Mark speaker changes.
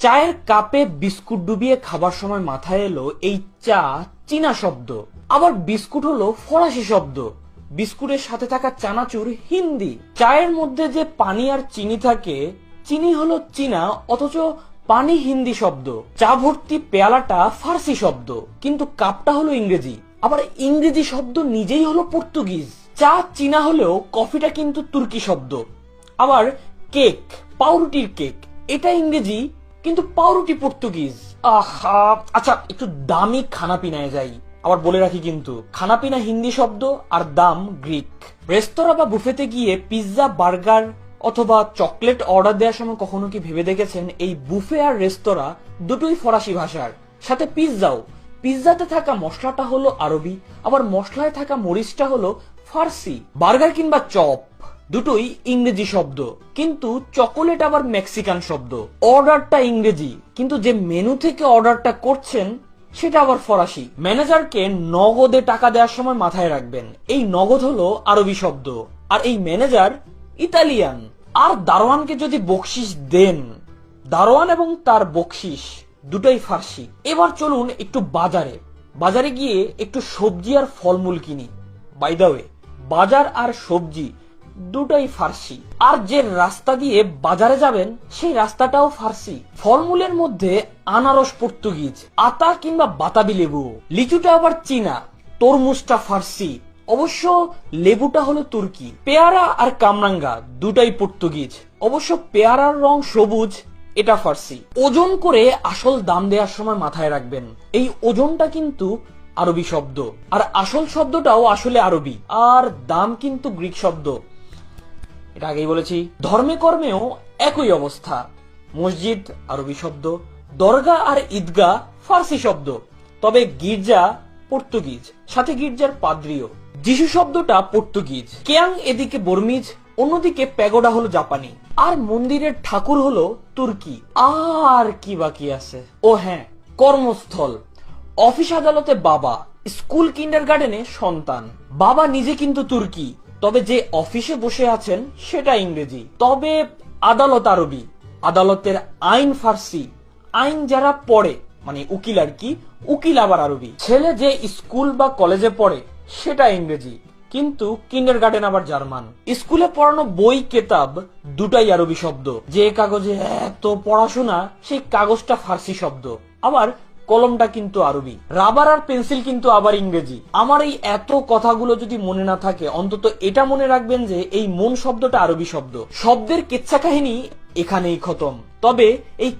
Speaker 1: চায়ের কাপে বিস্কুট ডুবিয়ে খাবার সময় মাথায় এলো এই চা চীনা শব্দ, আবার বিস্কুট হলো ফরাসি শব্দ, বিস্কুটের সাথে থাকা চানাচুর হিন্দি। চায়ের মধ্যে যে পানি আর চিনি থাকে, চিনি হলো চীনা অথচ পানি হিন্দি শব্দ। চা ভর্তি পেয়ালাটা ফার্সি শব্দ, কিন্তু কাপটা হলো ইংরেজি। আবার ইংরেজি শব্দ নিজেই হলো পর্তুগিজ। চা চীনা হলেও কফিটা কিন্তু তুর্কি শব্দ। আবার কেক, পাউরুটির কেক, এটা ইংরেজি কিন্তু পাউরুটি পর্তুগিজ। আহা, আচ্ছা একটু দামি খানাপিনায় যাই। আবার বলে রাখি কিন্তু খানাপিনা হিন্দি শব্দ আর দাম গ্রিক। রেস্তোরাঁ বা বুফেতে গিয়ে পিৎজা, বার্গার অথবা চকলেট অর্ডার দেওয়ার সময় কখনো কি ভেবে দেখেছেন এই বুফে আর রেস্তোরাঁ দুটোই ফরাসি ভাষার, সাথে পিৎজাও। পিৎজাতে থাকা মশলাটা হলো আরবি, আবার মশলায় থাকা মরিচটা হলো ফার্সি। বার্গার কিংবা চপ দুটোই ইংরেজি শব্দ, কিন্তু চকোলেট আবার মেক্সিকান শব্দ। অর্ডারটা ইংরেজি, কিন্তু যে মেনু থেকে অর্ডারটা করছেন সেটা আবার ফরাসি। ম্যানেজারকে নগদে টাকা দেওয়ার সময় মাথায় রাখবেন এই নগদ হলো আরবি শব্দ, আর এই ম্যানেজার ইতালিয়ান। আর দারোয়ানকে যদি বকশিস দেন, দারোয়ান এবং তার বকশিস দুটোই ফার্সি। এবার চলুন একটু বাজারে। বাজারে গিয়ে একটু সবজি আর ফলমূল কিনি। বাই দ্য ওয়ে, বাজার আর সবজি দুটাই ফার্সি। আর যে রাস্তা দিয়ে বাজারে যাবেন সেই রাস্তাটাও ফার্সি। ফলমূলের মধ্যে আনারস পর্তুগিজ, আতা কিংবা বাতাবি লেবু। লিচুটা আবার চীনা, তরমুজটা ফার্সি, অবশ্য লেবুটা হলো তুর্কি। পেয়ারা আর কামরাঙ্গা দুটাই পর্তুগিজ, অবশ্য পেয়ারার রং সবুজ, এটা ফার্সি। ওজন করে আসল দাম দেওয়ার সময় মাথায় রাখবেন এই ওজনটা কিন্তু আরবি শব্দ, আর আসল শব্দটাও আসলে আরবি, আর দাম কিন্তু গ্রিক শব্দ। এটা আগেই বলেছি। ধর্মে কর্মেও একই অবস্থা। মসজিদ আরবি শব্দ, দরগা আর ঈদগাহ ফার্সি শব্দ, তবে গির্জা পর্তুগিজ, সাথে গির্জার পাদ্রিও। যিশু শব্দটা পর্তুগিজ, কেয়াং এদিকে বর্মিজ, অন্যদিকে প্যাগোডা হলো জাপানি, আর মন্দিরের ঠাকুর হলো তুর্কি। আর কি বাকি আছে? ও হ্যাঁ, কর্মস্থল। অফিস আদালতে বাবা, স্কুল কিন্ডারগার্টেনে সন্তান। বাবা নিজে কিন্তু তুর্কি, তবে যে অফিসে বসে আছেন সেটা ইংরেজি। তবে আদালত আরবি, আদালতের আইন ফার্সি। আইন যারা পড়ে মানে উকিল আর কি, উকিল আবার আরবি। ছেলে যে স্কুল বা কলেজে পড়ে সেটা ইংরেজি, কিন্তু কিন্ডারগার্টেন আবার জার্মান। স্কুলে পড়ানো বই কেতাব দুটাই আরবি শব্দ। যে কাগজে এত পড়াশোনা সেই কাগজটা ফার্সি শব্দ। আবার কলমটা কিন্তু আরবি। রাবার আর পেন্সিল কিন্তু আবার ইংরেজি। আমার এই এত কথাগুলো যদি মনে না থাকে, অন্তত এটা মনে রাখবেন যে এই মন শব্দটা আরবি শব্দ। শব্দের কেচ্ছা কাহিনী এখানেই খতম। তবে এই